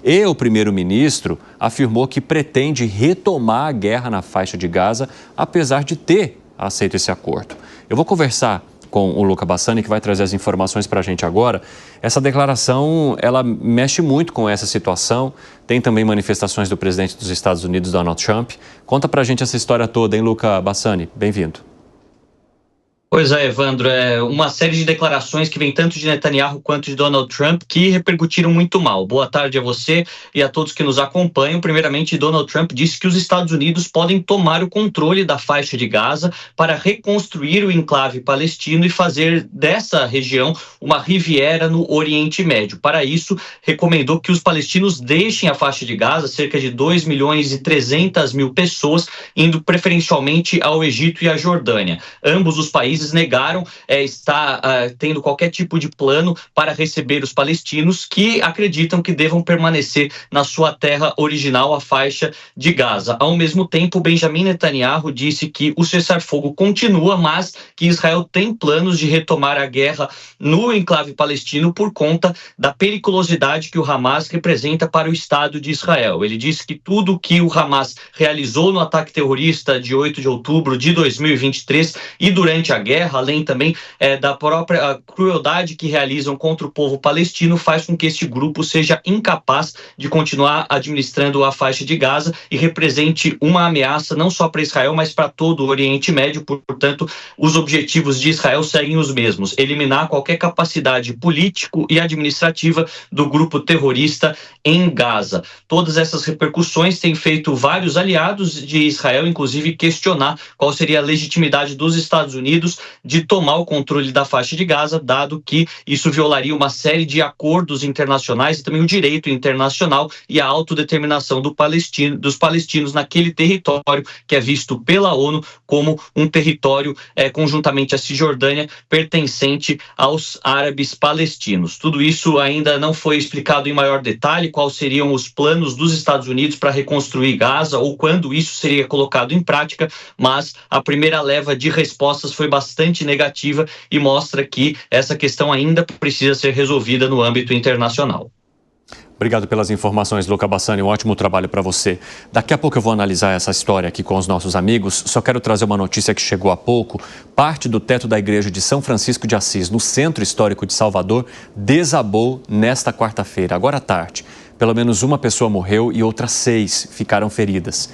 E o primeiro-ministro afirmou que pretende retomar a guerra na faixa de Gaza, apesar de ter aceito esse acordo. Eu vou conversar com o Luca Bassani, que vai trazer as informações para a gente agora. Essa declaração, ela mexe muito com essa situação. Tem também manifestações do presidente dos Estados Unidos, Donald Trump. Conta para a gente essa história toda, hein, Luca Bassani? Bem-vindo. Pois é, Evandro, uma série de declarações que vem tanto de Netanyahu quanto de Donald Trump que repercutiram muito mal. Boa tarde a você e a todos que nos acompanham. Primeiramente, Donald Trump disse que os Estados Unidos podem tomar o controle da faixa de Gaza para reconstruir o enclave palestino e fazer dessa região uma riviera no Oriente Médio. Para isso, recomendou que os palestinos deixem a faixa de Gaza, cerca de 2.300.000 pessoas, indo preferencialmente ao Egito e à Jordânia. Ambos os países negaram estar tendo qualquer tipo de plano para receber os palestinos que acreditam que devam permanecer na sua terra original, a faixa de Gaza. Ao mesmo tempo, Benjamin Netanyahu disse que o cessar-fogo continua, mas que Israel tem planos de retomar a guerra no enclave palestino por conta da periculosidade que o Hamas representa para o Estado de Israel. Ele disse que tudo que o Hamas realizou no ataque terrorista de 8 de outubro de 2023 e durante a guerra, além também da própria crueldade que realizam contra o povo palestino, faz com que este grupo seja incapaz de continuar administrando a faixa de Gaza e represente uma ameaça não só para Israel, mas para todo o Oriente Médio. Portanto, os objetivos de Israel seguem os mesmos: eliminar qualquer capacidade político e administrativa do grupo terrorista em Gaza. Todas essas repercussões têm feito vários aliados de Israel, inclusive, questionar qual seria a legitimidade dos Estados Unidos de tomar o controle da faixa de Gaza, dado que isso violaria uma série de acordos internacionais e também o direito internacional e a autodeterminação dos palestinos naquele território que é visto pela ONU como um território conjuntamente à Cisjordânia pertencente aos árabes palestinos. Tudo isso ainda não foi explicado em maior detalhe, quais seriam os planos dos Estados Unidos para reconstruir Gaza ou quando isso seria colocado em prática, mas a primeira leva de respostas foi bastante negativa e mostra que essa questão ainda precisa ser resolvida no âmbito internacional. Obrigado pelas informações, Luca Bassani. Um ótimo trabalho para você. Daqui a pouco eu vou analisar essa história aqui com os nossos amigos. Só quero trazer uma notícia que chegou há pouco. Parte do teto da igreja de São Francisco de Assis, no centro histórico de Salvador, desabou nesta quarta-feira, agora à tarde. Pelo menos uma pessoa morreu e outras 6 ficaram feridas.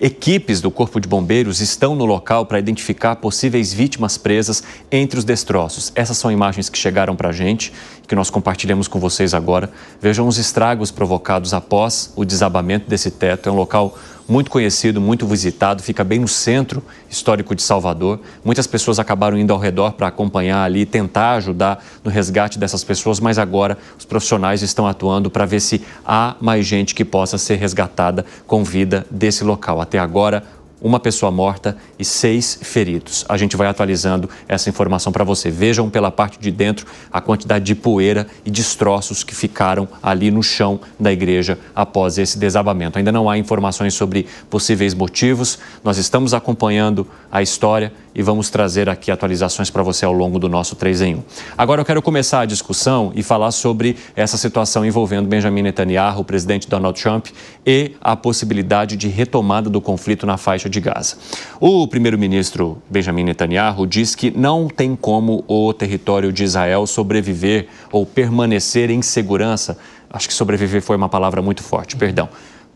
Equipes do Corpo de Bombeiros estão no local para identificar possíveis vítimas presas entre os destroços. Essas são imagens que chegaram para a gente, que nós compartilhamos com vocês agora. Vejam os estragos provocados após o desabamento desse teto. É um local muito conhecido, muito visitado, fica bem no centro histórico de Salvador. Muitas pessoas acabaram indo ao redor para acompanhar ali, tentar ajudar no resgate dessas pessoas, mas agora os profissionais estão atuando para ver se há mais gente que possa ser resgatada com vida desse local. Até agora, uma pessoa morta e 6 feridos. A gente vai atualizando essa informação para você. Vejam pela parte de dentro a quantidade de poeira e destroços que ficaram ali no chão da igreja após esse desabamento. Ainda não há informações sobre possíveis motivos. Nós estamos acompanhando a história e vamos trazer aqui atualizações para você ao longo do nosso 3 em 1. Agora eu quero começar a discussão e falar sobre essa situação envolvendo Benjamin Netanyahu, o presidente Donald Trump, e a possibilidade de retomada do conflito na faixa de Gaza. O primeiro-ministro Benjamin Netanyahu diz que não tem como o território de Israel sobreviver ou permanecer em segurança. Acho que sobreviver foi uma palavra muito forte, perdão.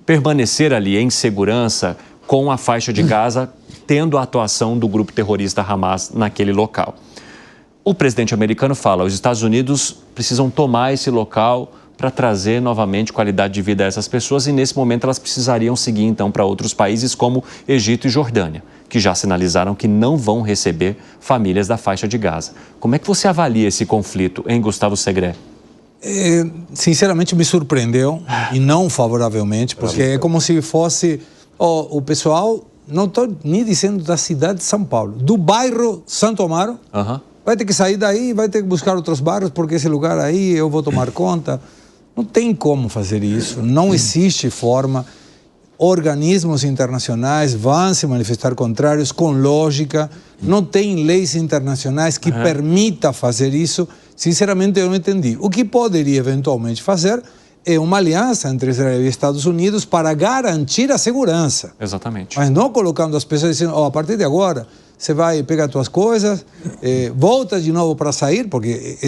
Permanecer ali em segurança com a faixa de Gaza, tendo a atuação do grupo terrorista Hamas naquele local. O presidente americano fala: os Estados Unidos precisam tomar esse local para trazer novamente qualidade de vida a essas pessoas e, nesse momento, elas precisariam seguir, então, para outros países como Egito e Jordânia, que já sinalizaram que não vão receber famílias da faixa de Gaza. Como é que você avalia esse conflito, hein, Gustavo Segré? Sinceramente, me surpreendeu, e não favoravelmente, porque é como se fosse o pessoal, não estou nem dizendo da cidade de São Paulo, do bairro Santo Amaro, vai ter que sair daí, vai ter que buscar outros bairros, porque esse lugar aí eu vou tomar conta. Não tem como fazer isso, não existe forma. Organismos internacionais vão se manifestar contrários com lógica, não tem leis internacionais que permitam fazer isso. Sinceramente, eu não entendi. O que poderia eventualmente fazer é uma aliança entre Israel e Estados Unidos para garantir a segurança. Exatamente. Mas não colocando as pessoas dizendo, a partir de agora, você vai pegar suas coisas, volta de novo para sair, porque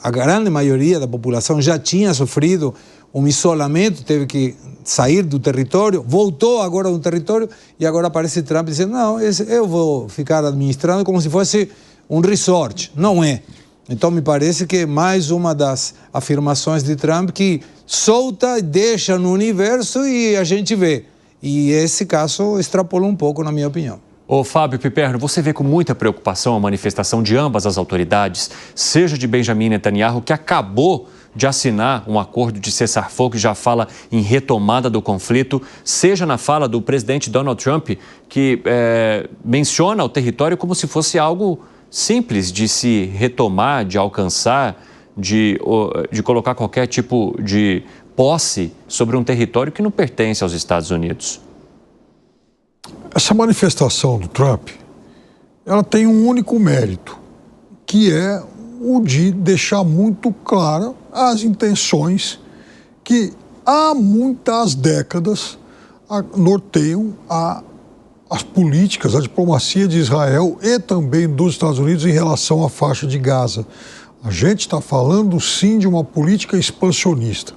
a grande maioria da população já tinha sofrido um isolamento, teve que sair do território, voltou agora do território, e agora aparece Trump dizendo, não, eu vou ficar administrando como se fosse um resort. Não é. Então, me parece que é mais uma das afirmações de Trump que solta e deixa no universo e a gente vê. E esse caso extrapolou um pouco, na minha opinião. Ô Fábio Piperno, você vê com muita preocupação a manifestação de ambas as autoridades, seja de Benjamin Netanyahu, que acabou de assinar um acordo de cessar-fogo que já fala em retomada do conflito, seja na fala do presidente Donald Trump, que menciona o território como se fosse algo simples de se retomar, de alcançar, de colocar qualquer tipo de posse sobre um território que não pertence aos Estados Unidos. Essa manifestação do Trump, ela tem um único mérito, que é o de deixar muito clara as intenções que há muitas décadas norteiam as políticas, a diplomacia de Israel e também dos Estados Unidos em relação à faixa de Gaza. A gente está falando, sim, de uma política expansionista.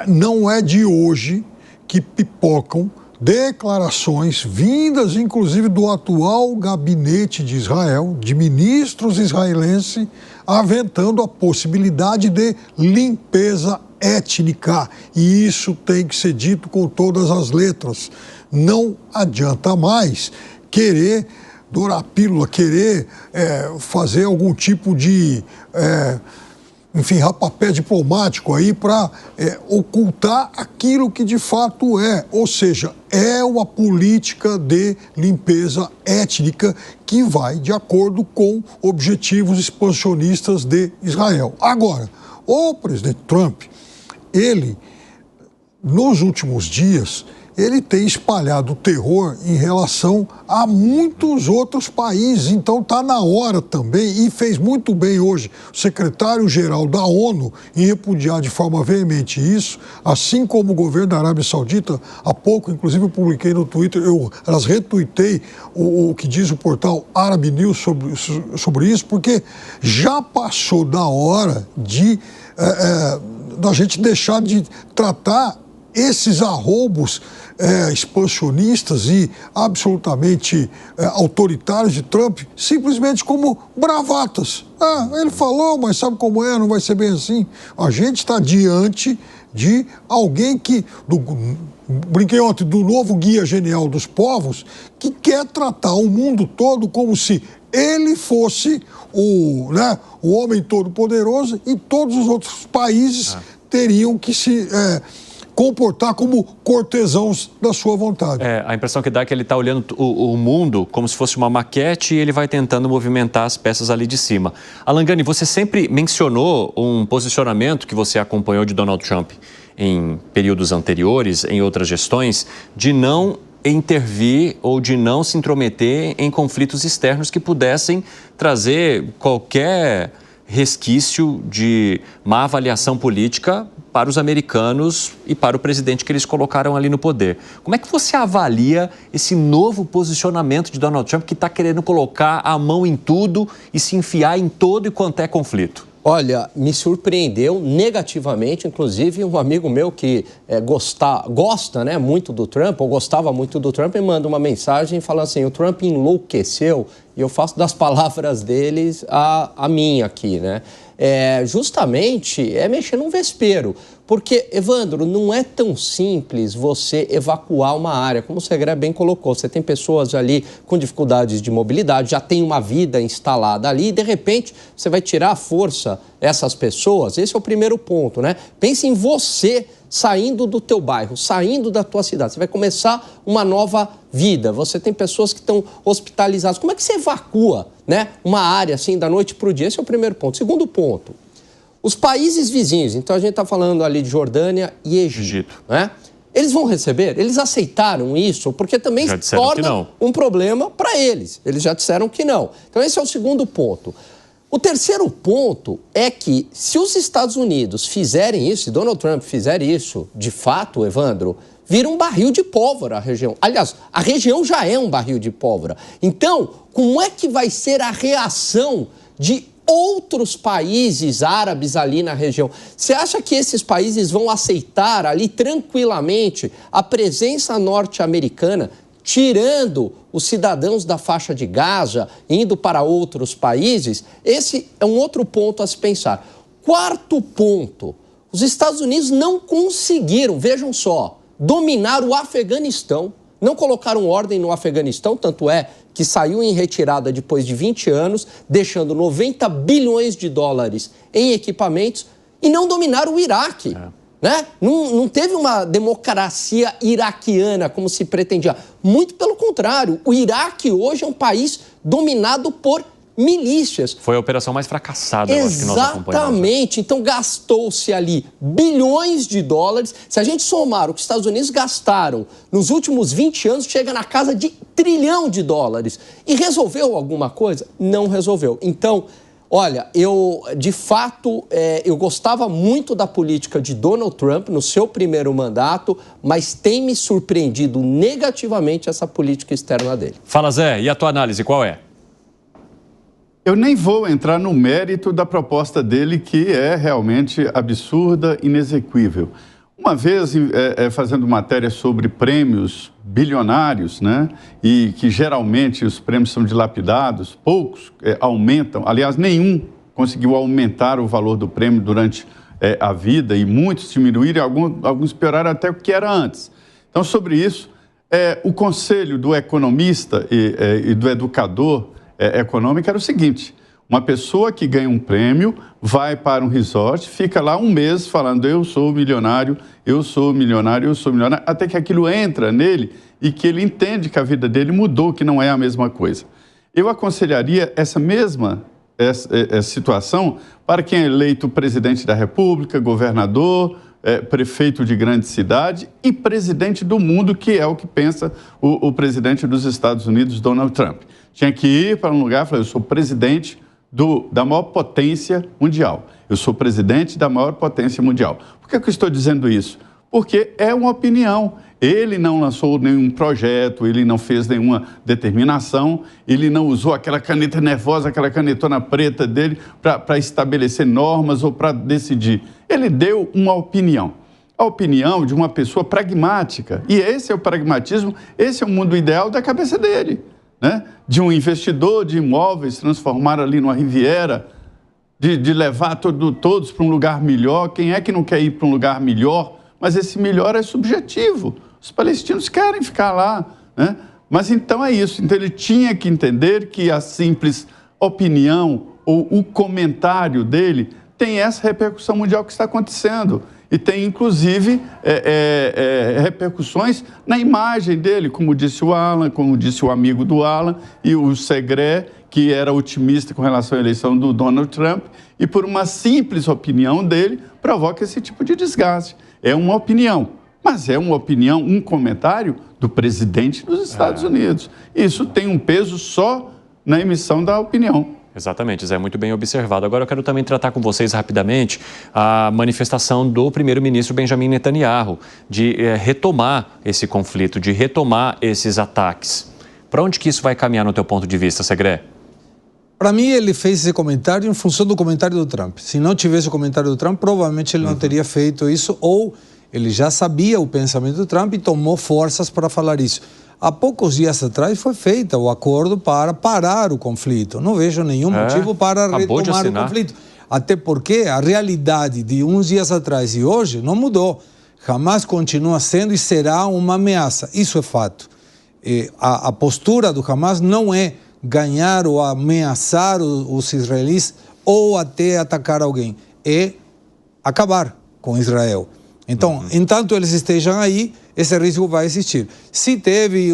Não é de hoje que pipocam declarações vindas, inclusive, do atual gabinete de Israel, de ministros israelenses, aventando a possibilidade de limpeza étnica. E isso tem que ser dito com todas as letras. Não adianta mais querer dourar a pílula, querer fazer algum tipo de, rapapé diplomático aí para ocultar aquilo que de fato é. Ou seja, é uma política de limpeza étnica que vai de acordo com objetivos expansionistas de Israel. Agora, o presidente Trump, ele, nos últimos dias, ele tem espalhado o terror em relação a muitos outros países. Então está na hora também, e fez muito bem hoje o secretário-geral da ONU em repudiar de forma veemente isso, assim como o governo da Arábia Saudita. Há pouco, inclusive, eu publiquei no Twitter, elas retuitei o que diz o portal Arab News sobre isso, porque já passou da hora da gente deixar de tratar esses arroubos expansionistas e absolutamente autoritários de Trump simplesmente como bravatas. Ele falou, mas sabe como é, não vai ser bem assim. A gente está diante de alguém que, brinquei ontem, do novo guia genial dos povos, que quer tratar o mundo todo como se ele fosse o homem todo-poderoso e todos os outros países teriam que se comportar como cortesãos da sua vontade. A impressão que dá é que ele está olhando o mundo como se fosse uma maquete e ele vai tentando movimentar as peças ali de cima. Alan Gani, você sempre mencionou um posicionamento que você acompanhou de Donald Trump em períodos anteriores, em outras gestões, de não intervir ou de não se intrometer em conflitos externos que pudessem trazer qualquer resquício de má avaliação política para os americanos e para o presidente que eles colocaram ali no poder. Como é que você avalia esse novo posicionamento de Donald Trump, que está querendo colocar a mão em tudo e se enfiar em todo e quanto é conflito? Olha, me surpreendeu negativamente, inclusive um amigo meu que gosta muito do Trump, ou gostava muito do Trump, me manda uma mensagem falando assim, o Trump enlouqueceu, e eu faço das palavras deles a minha aqui, né? Justamente mexer num vespeiro. Porque, Evandro, não é tão simples você evacuar uma área, como o Segré bem colocou. Você tem pessoas ali com dificuldades de mobilidade, já tem uma vida instalada ali, e de repente você vai tirar à força essas pessoas. Esse é o primeiro ponto, né? Pense em você saindo do teu bairro, saindo da tua cidade. Você vai começar uma nova vida. Você tem pessoas que estão hospitalizadas. Como é que você evacua, né, uma área assim da noite para o dia? Esse é o primeiro ponto. Segundo ponto, os países vizinhos, então a gente está falando ali de Jordânia e Egito, né? Eles vão receber? Eles aceitaram isso? Porque também torna um problema para eles. Eles já disseram que não. Então esse é o segundo ponto. O terceiro ponto é que, se os Estados Unidos fizerem isso, se Donald Trump fizer isso, de fato, Evandro, vira um barril de pólvora a região. Aliás, a região já é um barril de pólvora. Então, como é que vai ser a reação de outros países árabes ali na região? Você acha que esses países vão aceitar ali tranquilamente a presença norte-americana, tirando os cidadãos da faixa de Gaza, indo para outros países? Esse é um outro ponto a se pensar. Quarto ponto, os Estados Unidos não conseguiram, vejam só, dominar o Afeganistão, não colocaram ordem no Afeganistão, tanto é que saiu em retirada depois de 20 anos, deixando 90 bilhões de dólares em equipamentos, e não dominaram o Iraque. Né? Não teve uma democracia iraquiana como se pretendia. Muito pelo contrário, o Iraque hoje é um país dominado por milícias. Foi a operação mais fracassada, eu acho, que nós acompanhamos. Exatamente. Então gastou-se ali bilhões de dólares. Se a gente somar o que os Estados Unidos gastaram nos últimos 20 anos, chega na casa de $1 trilhão. E resolveu alguma coisa? Não resolveu. Então, olha, de fato, eu gostava muito da política de Donald Trump no seu primeiro mandato, mas tem me surpreendido negativamente essa política externa dele. Fala, Zé, e a tua análise, qual é? Eu nem vou entrar no mérito da proposta dele, que é realmente absurda, inexequível. Uma vez, fazendo matéria sobre prêmios bilionários, né, e que geralmente os prêmios são dilapidados, poucos aumentam, aliás, nenhum conseguiu aumentar o valor do prêmio durante a vida, e muitos diminuíram, alguns pioraram até o que era antes. Então, sobre isso, o conselho do economista e do educador econômico era o seguinte: uma pessoa que ganha um prêmio vai para um resort, fica lá um mês falando eu sou milionário, eu sou milionário, eu sou milionário, até que aquilo entra nele e que ele entende que a vida dele mudou, que não é a mesma coisa. Eu aconselharia essa mesma situação para quem é eleito presidente da República, governador, prefeito de grande cidade e presidente do mundo, que é o que pensa o presidente dos Estados Unidos, Donald Trump. Tinha que ir para um lugar e falar, eu sou presidente da maior potência mundial. Eu sou presidente da maior potência mundial. Por que eu estou dizendo isso? Porque é uma opinião. Ele não lançou nenhum projeto, ele não fez nenhuma determinação, ele não usou aquela caneta nervosa, aquela canetona preta dele para estabelecer normas ou para decidir. Ele deu uma opinião. A opinião de uma pessoa pragmática. E esse é o pragmatismo, esse é o mundo ideal da cabeça dele. Né? De um investidor de imóveis, transformar ali numa Riviera, de levar todos para um lugar melhor. Quem é que não quer ir para um lugar melhor? Mas esse melhor é subjetivo. Os palestinos querem ficar lá. Né? Mas então é isso. Então ele tinha que entender que a simples opinião ou o comentário dele tem essa repercussão mundial que está acontecendo. E tem, inclusive, repercussões na imagem dele, como disse o Alan, como disse o amigo do Alan, e o Segré, que era otimista com relação à eleição do Donald Trump, e por uma simples opinião dele, provoca esse tipo de desgaste. É uma opinião, mas é uma opinião, um comentário do presidente dos Estados Unidos. Isso tem um peso só na emissão da opinião. Exatamente, Zé, muito bem observado. Agora eu quero também tratar com vocês rapidamente a manifestação do primeiro-ministro Benjamin Netanyahu de retomar esse conflito, de retomar esses ataques. Para onde que isso vai caminhar no teu ponto de vista, Segré? Para mim, ele fez esse comentário em função do comentário do Trump. Se não tivesse o comentário do Trump, provavelmente ele não teria feito isso, ou ele já sabia o pensamento do Trump e tomou forças para falar isso. Há poucos dias atrás foi feito o acordo para parar o conflito. Não vejo nenhum motivo para retomar o conflito. Até porque a realidade de uns dias atrás e hoje não mudou. Hamas continua sendo e será uma ameaça. Isso é fato. A postura do Hamas não é ganhar ou ameaçar os israelis ou até atacar alguém. É acabar com Israel. Então, enquanto eles estejam aí, esse risco vai existir. Se teve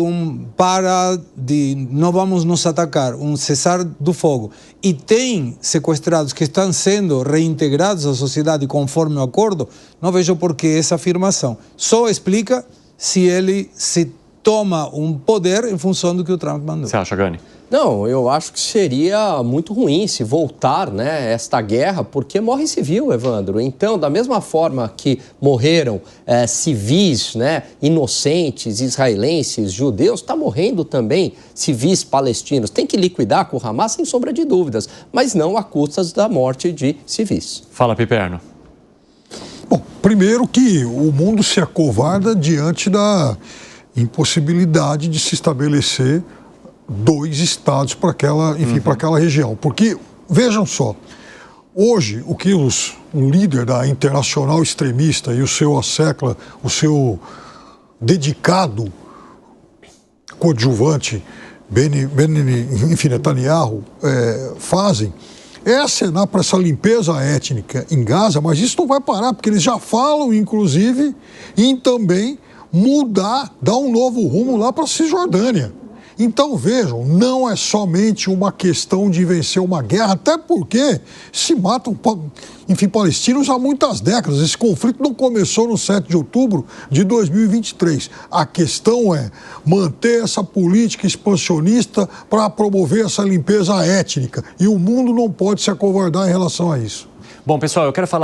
não vamos nos atacar, um cessar do fogo, e tem sequestrados que estão sendo reintegrados à sociedade conforme o acordo, não vejo por que essa afirmação. Só explica se ele se toma um poder em função do que o Trump mandou. Você acha, Gani? Não, eu acho que seria muito ruim se voltar, né, esta guerra, porque morre civil, Evandro. Então, da mesma forma que morreram civis, né, inocentes, israelenses, judeus, está morrendo também civis palestinos. Tem que liquidar com o Hamas, sem sombra de dúvidas, mas não a custas da morte de civis. Fala, Piperno. Bom, primeiro que o mundo se acovarda diante da impossibilidade de se estabelecer 2 estados para aquela, enfim, para aquela região. Porque, vejam só, hoje o que o líder da Internacional Extremista e o seu assecla, o seu dedicado coadjuvante, enfim, Netanyahu, fazem é acenar para essa limpeza étnica em Gaza, mas isso não vai parar, porque eles já falam, inclusive, em também mudar, dar um novo rumo lá para a Cisjordânia. Então, vejam, não é somente uma questão de vencer uma guerra, até porque se matam, enfim, palestinos há muitas décadas. Esse conflito não começou no 7 de outubro de 2023. A questão é manter essa política expansionista para promover essa limpeza étnica. E o mundo não pode se acovardar em relação a isso. Bom, pessoal, eu quero falar